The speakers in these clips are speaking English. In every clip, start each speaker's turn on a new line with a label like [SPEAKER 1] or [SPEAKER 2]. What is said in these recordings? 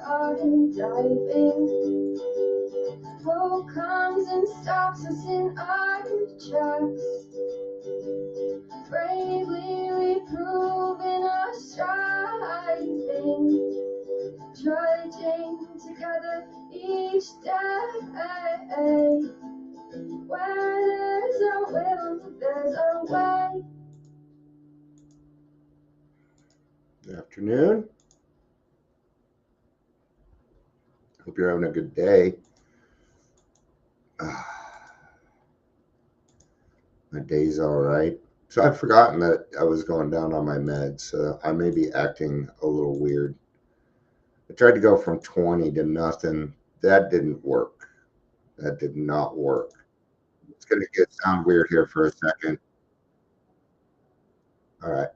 [SPEAKER 1] I dive in. Hope comes and stops us in our tracks. Bravely we prove in our striving, trudging together each day. Where there's a will, there's a way.
[SPEAKER 2] Good afternoon. Hope you're having a good day. My day's all right. So I've forgotten that I was going down on my meds, so I may be acting a little weird. I tried to go from 20 to nothing. That didn't work. That did not work. It's going to sound weird here for a second. All right.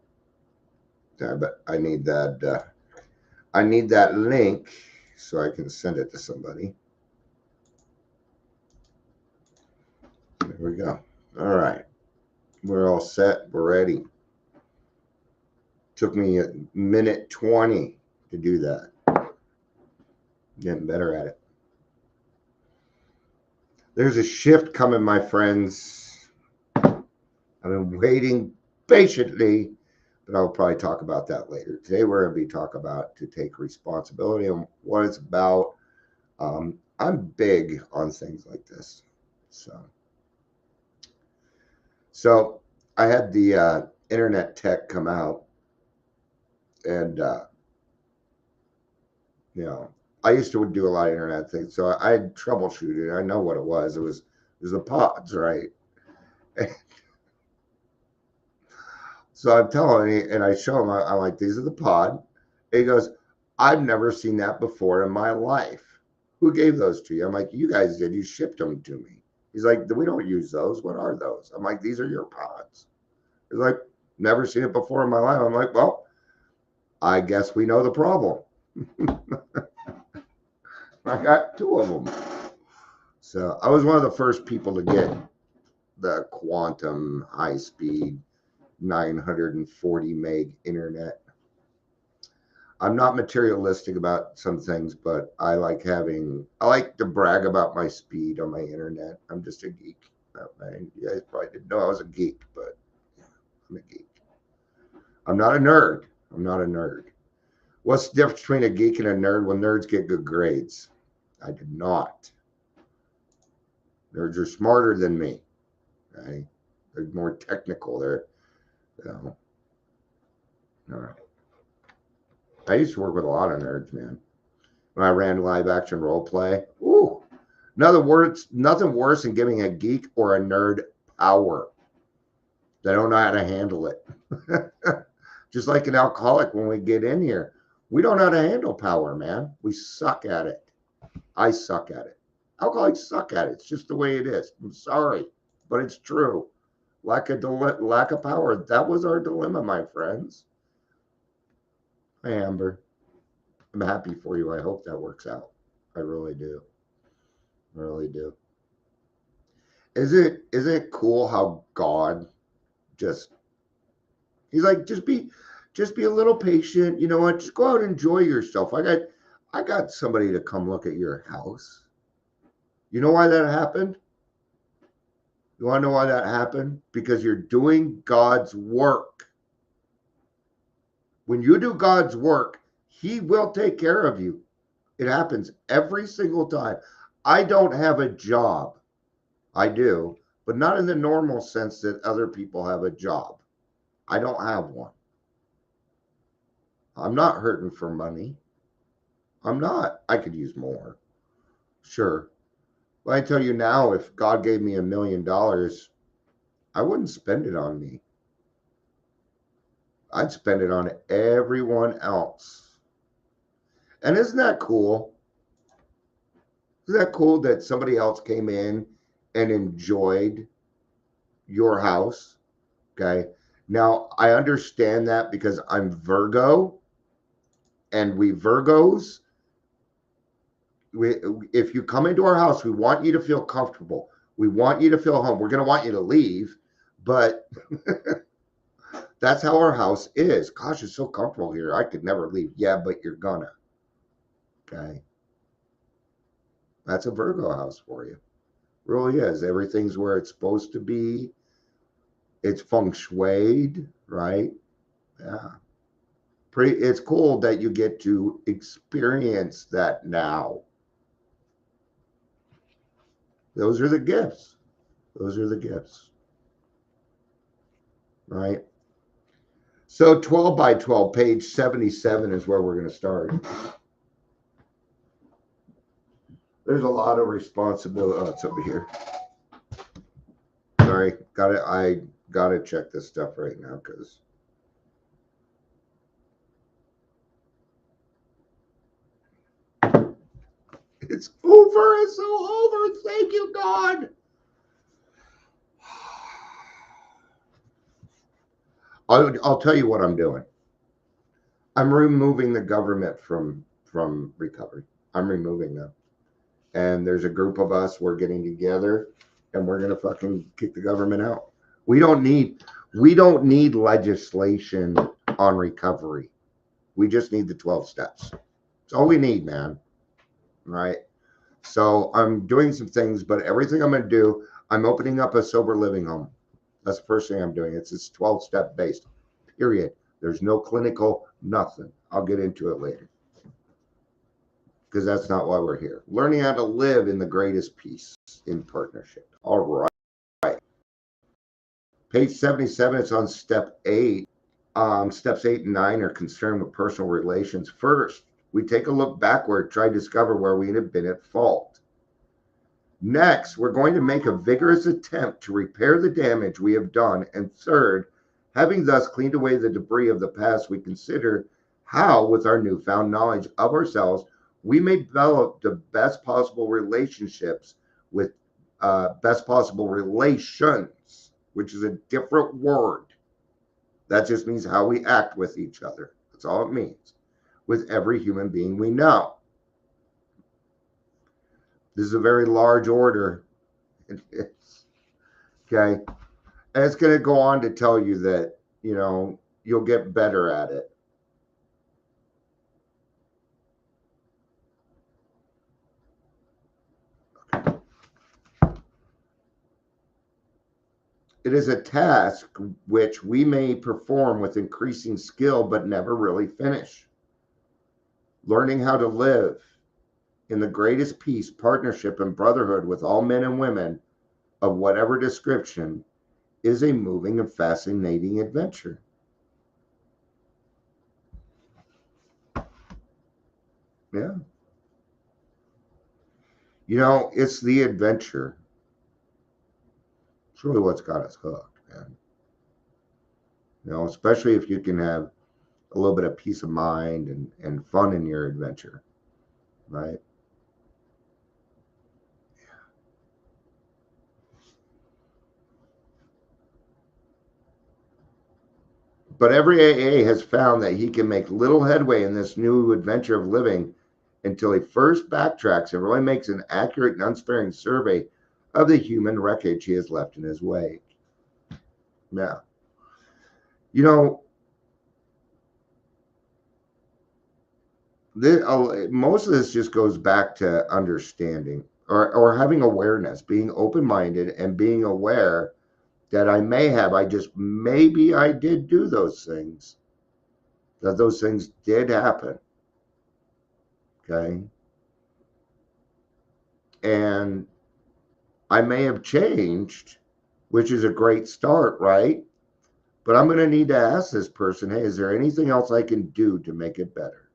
[SPEAKER 2] Yeah, but I need that. I need that link so I can send it to somebody. There we go. All right. We're all set. We're ready. Took me a minute 20 to do that. Getting better at it. There's a shift coming, my friends. I've been waiting patiently, but I'll probably talk about that later. Today we're going to be talking about to take responsibility and what it's about. I'm big on things like this. So I had the internet tech come out, and I used to do a lot of internet things, so I had troubleshooted. I know what it was. It was the pods, right? So I'm telling him, and I show him. I'm like, these are the pod. And he goes, I've never seen that before in my life. Who gave those to you? I'm like, you guys did. You shipped them to me. He's like, we don't use those. What are those? I'm like, these are your pods. He's like, never seen it before in my life. I'm like, well, I guess we know the problem. I got 2 of them. So I was one of the first people to get the quantum high speed 940 meg internet. I'm not materialistic about some things, but I like to brag about my speed on my internet. I'm just a geek. You guys probably didn't know I was a geek, but I'm a geek. I'm not a nerd. What's the difference between a geek and a nerd? Well, nerds get good grades. I did not. Nerds are smarter than me. Right? They're more technical. I used to work with a lot of nerds, man. When I ran live action role play, nothing worse than giving a geek or a nerd power. They don't know how to handle it. Just like an alcoholic, when we get in here, we don't know how to handle power, man. We suck at it. I suck at it. Alcoholics suck at it. It's just the way it is. I'm sorry, but it's true. Lack of power. That was our dilemma, my friends. Hi, Amber. I'm happy for you. I hope that works out. I really do. Isn't it cool how God he's like, just be a little patient. You know what? Just go out and enjoy yourself. I got somebody to come look at your house. You know why that happened? You want to know why that happened? Because you're doing God's work. When you do God's work, He will take care of you. It happens every single time. I don't have a job. I do, but not in the normal sense that other people have a job. I don't have one. I'm not hurting for money. I'm not. I could use more. Sure. But I tell you now, if God gave me $1 million, I wouldn't spend it on me. I'd spend it on everyone else. And isn't that cool? Isn't that cool that somebody else came in and enjoyed your house? Okay. Now, I understand that because I'm Virgo, and we Virgos, if you come into our house, we want you to feel comfortable. We want you to feel home. We're going to want you to leave, but that's how our house is. Gosh, it's so comfortable here. I could never leave. Yeah, but you're gonna. Okay. That's a Virgo house for you. Really is. Everything's where it's supposed to be. It's feng shuied, right? Yeah. It's cool that you get to experience that now. Those are the gifts. Those are the gifts. Right? So 12 by 12, page 77 is where we're going to start. There's a lot of responsibility. Oh, it's over here. Sorry, got it. I got to check this stuff right now because it's over. It's so over. Thank you, God. I'll tell you what I'm doing. I'm removing the government from recovery. I'm removing them. And there's a group of us. We're getting together, and we're gonna fucking kick the government out. We don't need legislation on recovery. We just need the 12 steps. That's all we need, man. Right? So I'm doing some things, but everything I'm gonna do, I'm opening up a sober living home. That's the first thing I'm doing. It's 12-step based. Period. There's no clinical, nothing. I'll get into it later. Because that's not why we're here. Learning how to live in the greatest peace in partnership. All right. Page 77, it's on step 8. Steps 8 and 9 are concerned with personal relations. First, we take a look backward, try to discover where we have been at fault. Next, we're going to make a vigorous attempt to repair the damage we have done. And third, having thus cleaned away the debris of the past, we consider how, with our newfound knowledge of ourselves, we may develop the best possible relationships with best possible relations, which is a different word. That just means how we act with each other. That's all it means. With every human being we know. This is a very large order. Okay. And it's going to go on to tell you that, you'll get better at it. It is a task which we may perform with increasing skill but never really finish. Learning how to live in the greatest peace, partnership, and brotherhood with all men and women of whatever description is a moving and fascinating adventure. Yeah. It's the adventure. It's really what's got us hooked, man. Especially if you can have a little bit of peace of mind and fun in your adventure, right? But every AA has found that he can make little headway in this new adventure of living until he first backtracks and really makes an accurate and unsparing survey of the human wreckage he has left in his wake. Yeah. Most of this just goes back to understanding or having awareness, being open-minded and being aware that maybe I did do those things, that those things did happen. Okay. And I may have changed, which is a great start, right? But I'm going to need to ask this person, hey, is there anything else I can do to make it better?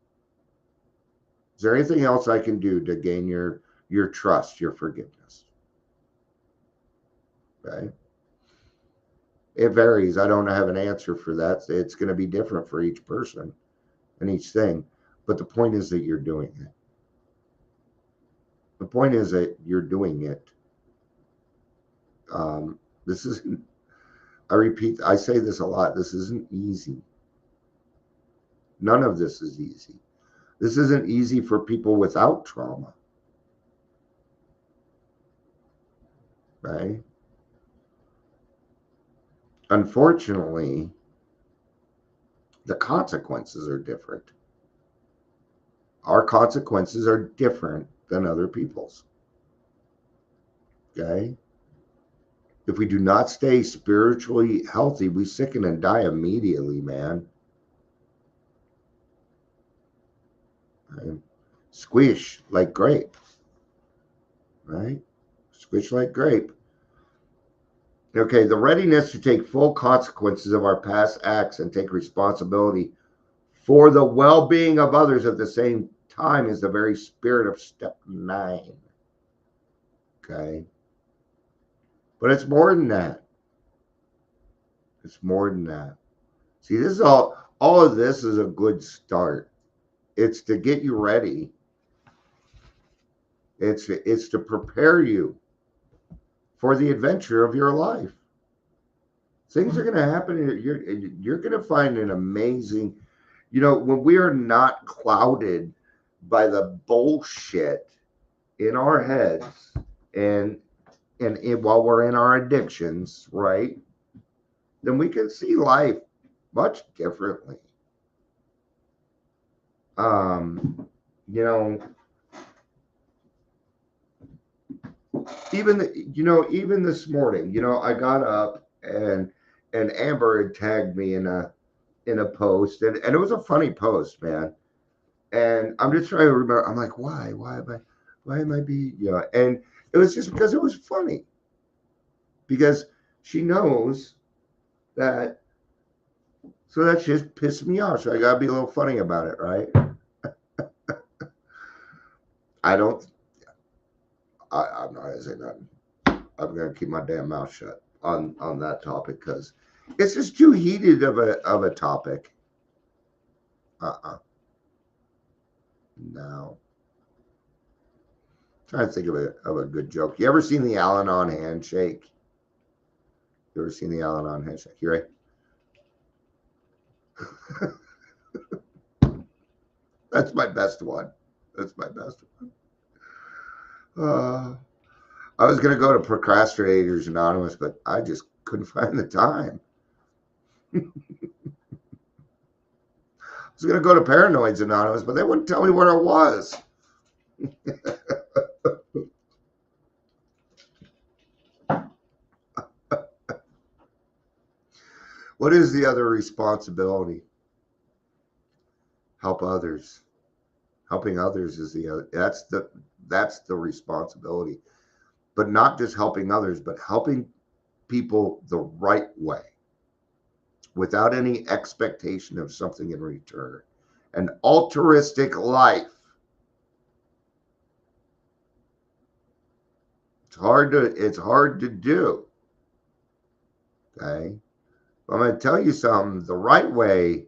[SPEAKER 2] Is there anything else I can do to gain your trust, your forgiveness? Okay. It varies. I don't have an answer for that. It's going to be different for each person and each thing. But the point is that you're doing it. The point is that you're doing it. This isn't, I repeat, I say this a lot. This isn't easy. None of this is easy. This isn't easy for people without trauma. Right? Unfortunately, the consequences are different. Our consequences are different than other people's. Okay? If we do not stay spiritually healthy, we sicken and die immediately, man. Right? Squish like grape, right? Squish like grape. Okay, the readiness to take full consequences of our past acts and take responsibility for the well being of others at the same time is the very spirit of step 9. Okay, but it's more than that. It's more than that. See, this is all of this is a good start. It's to get you ready. It's to prepare you for the adventure of your life. Things are going to happen. You're going to find an amazing, when we are not clouded by the bullshit in our heads and while we're in our addictions, right? Then we can see life much differently. Um, you know, even this morning, I got up and Amber had tagged me in a post, and it was a funny post, man. And I'm just trying to remember. I'm like, why am I be, and it was just because it was funny, because she knows that, so that just pissed me off. So I gotta be a little funny about it, right? I don't. I'm not gonna say nothing. I'm gonna keep my damn mouth shut on that topic because it's just too heated of a topic. No. Trying to think of a good joke. You ever seen the Al-Anon handshake? You ever seen the Al-Anon handshake? You right? That's my best one. That's my best one. I was gonna go to Procrastinators Anonymous, but I just couldn't find the time. I was gonna go to Paranoids Anonymous, but they wouldn't tell me where it was. What is the other responsibility? Help others. Helping others is the other. That's the responsibility. But not just helping others, but helping people the right way without any expectation of something in return. An altruistic life. It's hard to do. Okay. But I'm going to tell you something. The right way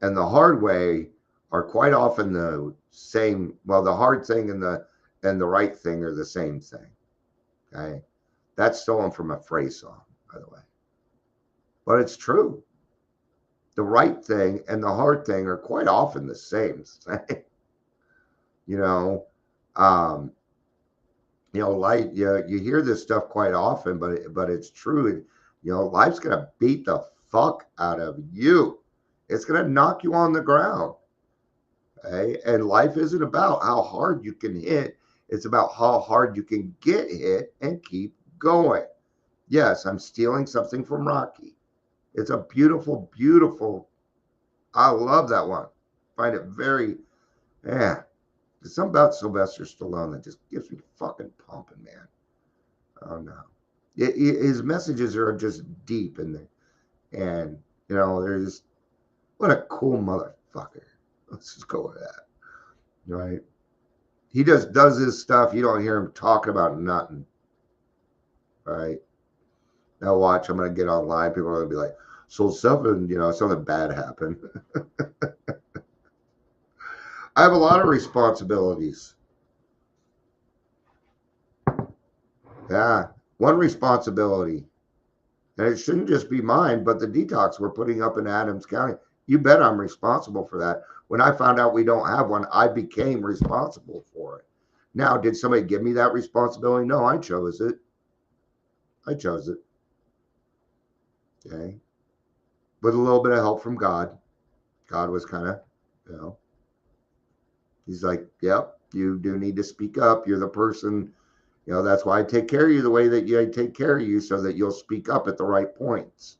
[SPEAKER 2] and the hard way are quite often the same. Well, the hard thing and the right thing are the same thing. Okay. That's stolen from a phrase song, by the way. But it's true. The right thing and the hard thing are quite often the same thing. you know, um, like you hear this stuff quite often, but it's true. Life's gonna beat the fuck out of you. It's gonna knock you on the ground. Okay? And life isn't about how hard you can hit. It's about how hard you can get hit and keep going. Yes, I'm stealing something from Rocky. It's a beautiful, beautiful. I love that one. Find it very, yeah. There's something about Sylvester Stallone that just gives me fucking pumping, man. Oh no, his messages are just deep in there, and there's what a cool motherfucker. Let's just go with that, right? He just does his stuff. You don't hear him talking about nothing, right? Now watch, I'm gonna get online. People are gonna be like, "So something, something bad happened." I have a lot of responsibilities. Yeah, one responsibility. And it shouldn't just be mine, but the detox we're putting up in Adams County. You bet I'm responsible for that. When I found out we don't have one, I became responsible for it. Now, did somebody give me that responsibility? No, I chose it. I chose it. Okay. With a little bit of help from God. God was kind of, you know, He's like, yep, you do need to speak up. You're the person, that's why I take care of you the way that I take care of you, so that you'll speak up at the right points.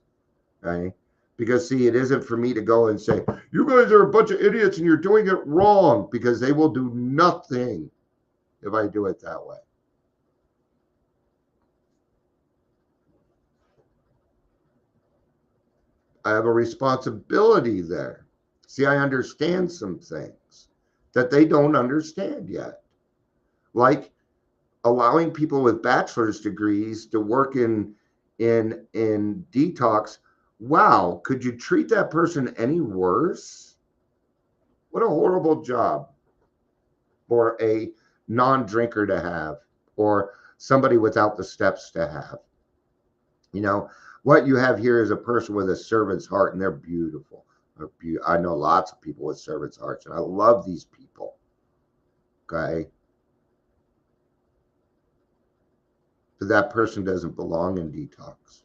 [SPEAKER 2] Okay? Because, see, it isn't for me to go and say, you guys are a bunch of idiots and you're doing it wrong, because they will do nothing if I do it that way. I have a responsibility there. See, I understand some things that they don't understand yet. Like allowing people with bachelor's degrees to work in detox. Wow, could you treat that person any worse? What a horrible job for a non-drinker to have, or somebody without the steps to have. What you have here is a person with a servant's heart, and they're beautiful. I know lots of people with servant's hearts, and I love these people. Okay. But that person doesn't belong in detox.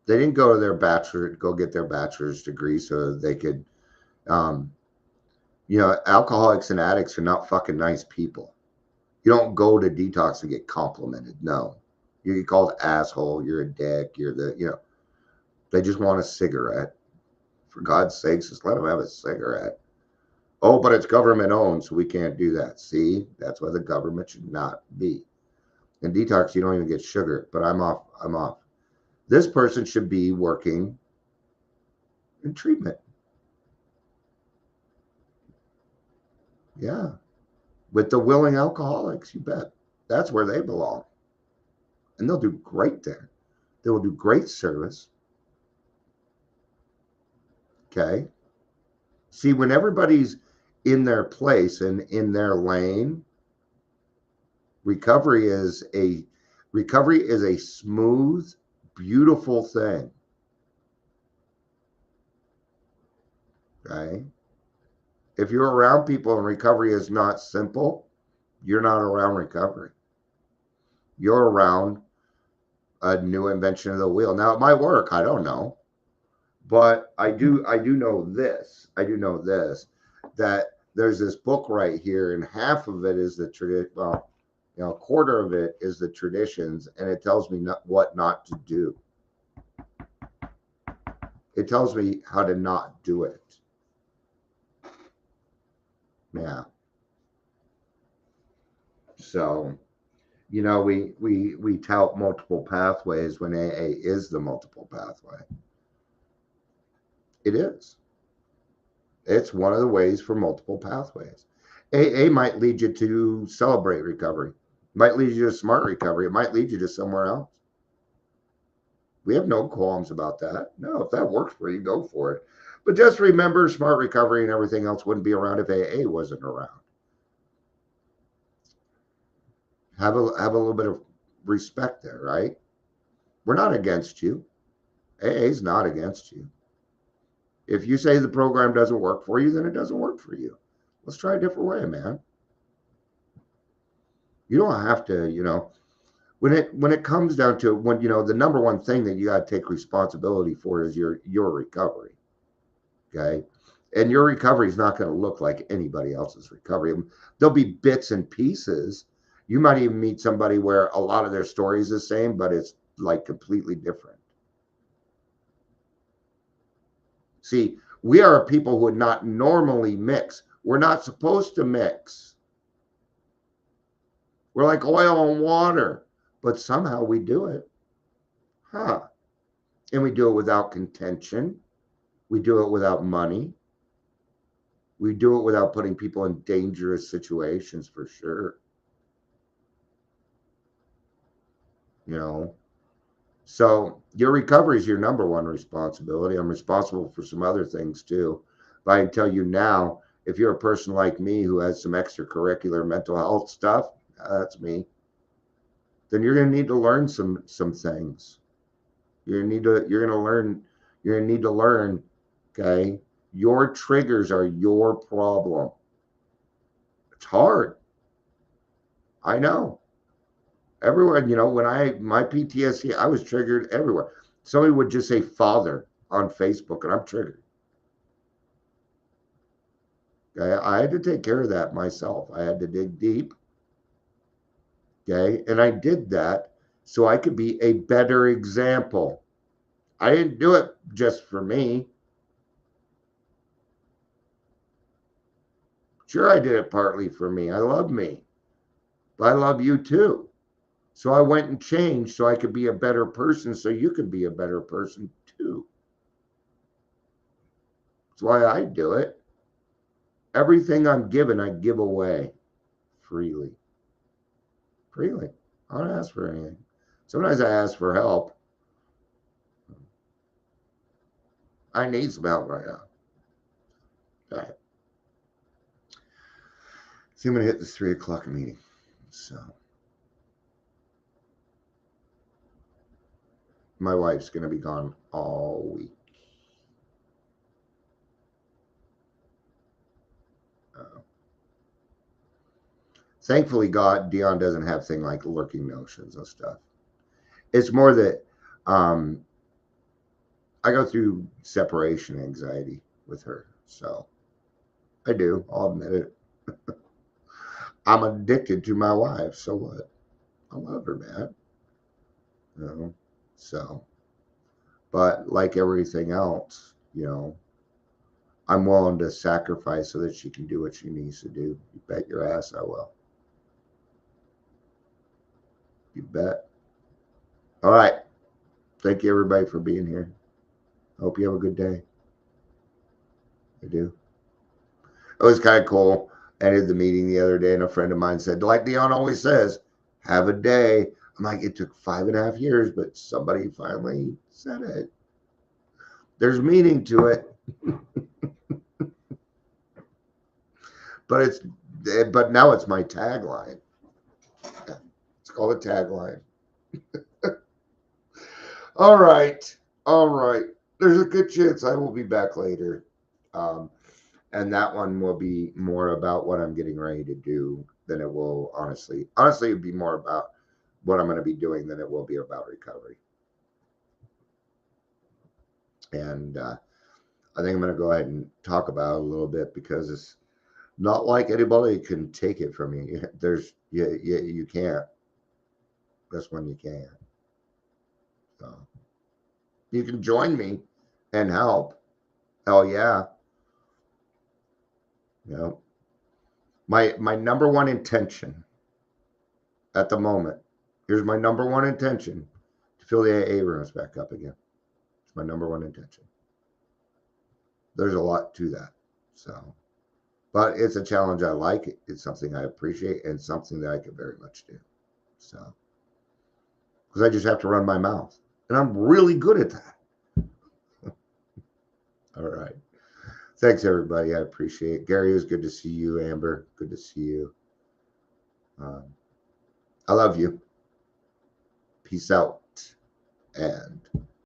[SPEAKER 2] They didn't go get their bachelor's degree so they could, alcoholics and addicts are not fucking nice people. You don't go to detox to get complimented. No. You get called asshole, you're a dick, they just want a cigarette. For God's sakes, just let them have a cigarette. Oh, but it's government owned, so we can't do that. See, that's why the government should not be. In detox, you don't even get sugar, but I'm off. This person should be working in treatment. Yeah. With the willing alcoholics, you bet. That's where they belong. And they'll do great there. They will do great service. Okay. See, when everybody's in their place and in their lane, recovery is a smooth, beautiful thing. Okay. If you're around people and recovery is not simple, you're not around recovery. You're around a new invention of the wheel. Now it might work, I don't know. But I do know this. That there's this book right here, and half of it is the tradition. Well, a quarter of it is the traditions, and it tells me what not to do. It tells me how to not do it. Yeah. So, we tout multiple pathways when AA is the multiple pathway. It is. It's one of the ways for multiple pathways. AA might lead you to celebrate recovery, might lead you to smart recovery, it might lead you to somewhere else. We have no qualms about that. No, if that works for you, go for it. But just remember, smart recovery and everything else wouldn't be around if AA wasn't around. Have a little bit of respect there, right? We're not against you. AA is not against you. If you say the program doesn't work for you, then it doesn't work for you. Let's try a different way, man. You don't have to, when it comes down to when, the number one thing that you got to take responsibility for is your recovery. Okay. And your recovery is not going to look like anybody else's recovery. There'll be bits and pieces. You might even meet somebody where a lot of their story is the same, but it's like completely different. See, we are people who would not normally mix. We're not supposed to mix. We're like oil and water, but somehow we do it. And we do it without contention. We do it without money. We do it without putting people in dangerous situations, for sure. So your recovery is your number one responsibility. I'm responsible for some other things too. But I can tell you now, if you're a person like me who has some extracurricular mental health stuff, that's me, then you're going to need to learn some things. You're going to need to learn, okay? Your triggers are your problem. It's hard. I know. Everyone, when my PTSD, I was triggered everywhere. Somebody would just say father on Facebook and I'm triggered. Okay, I had to take care of that myself. I had to dig deep. Okay, and I did that so I could be a better example. I didn't do it just for me. Sure, I did it partly for me. I love me, but I love you too. So I went and changed so I could be a better person so you could be a better person too. That's why I do it. Everything I'm given, I give away freely. Freely. I don't ask for anything. Sometimes I ask for help. I need some help right now. All right. See, I'm going to hit this 3 o'clock meeting. So my wife's going to be gone all week. Thankfully, Dion doesn't have things like lurking notions and stuff. It's more that I go through separation anxiety with her. So I do. I'll admit it. I'm addicted to my wife. So what? I love her, man. You know. So, but like everything else, I'm willing to sacrifice so that she can do what she needs to do. You bet your ass I will. You bet. All right. Thank you, everybody, for being here. I hope you have a good day. I do. It was kind of cool. I ended the meeting the other day, and a friend of mine said, like Dion always says, have a day. I'm like, it took 5.5 years, but somebody finally said it. There's meaning to it. But now it's my tagline. It's called a tagline. All right. All right. There's a good chance I will be back later. And that one will be more about what I'm getting ready to do than it will honestly. Honestly, it'd be more about what I'm going to be doing than it will be about recovery. And I think I'm going to go ahead and talk about it a little bit because it's not like anybody can take it from me. You can't. That's when you can. So you can join me and help. Hell yeah. You know, my number one intention at the moment. Here's my number one intention to fill the AA rooms back up again. It's my number one intention. There's a lot to that. So, but it's a challenge I like. It's something I appreciate and something that I can very much do. So, because I just have to run my mouth. And I'm really good at that. All right. Thanks, everybody. I appreciate it. Gary, it was good to see you. Amber, good to see you. I love you. Peace out and